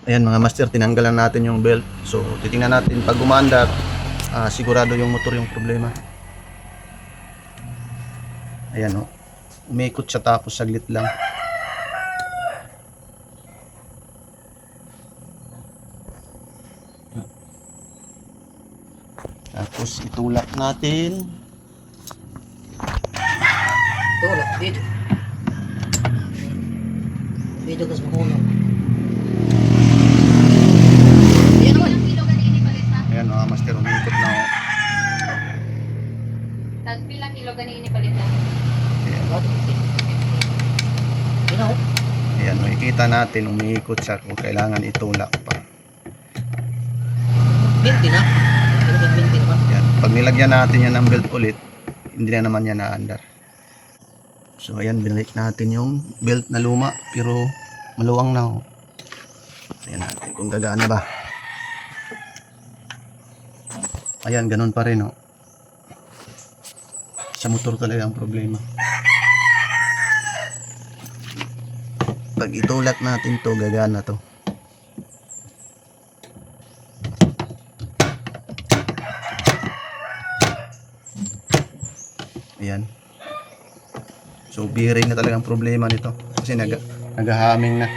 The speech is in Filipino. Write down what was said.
Ayan mga master, tinanggalan natin yung belt. So titingnan natin pag umaandar, sigurado yung motor yung problema. Ayan o, umikot siya tapos saglit lang. Tapos itulak natin. Tulak dito. Dito kas makuno. Yan naman. Ayan mga master, umikot na o. Tagpilang kilo ganini palitan. Ayan. Yan ako. Ayan, makikita natin umiikot siya kung kailangan itulak pa. 20 na. Talagang 20 naman. Ayan. Pag nilagyan natin yan ng belt ulit, hindi na naman yan naandar. So ayan, binalik natin yung belt na luma pero maluwang na o. Ayan natin kung gagana ba. Ayan, ganun pa rin o. Sa motor talaga ang problema. Pag itulak natin to, gagana to. Ayan. So bearing na talagang problema nito kasi naghahaming na.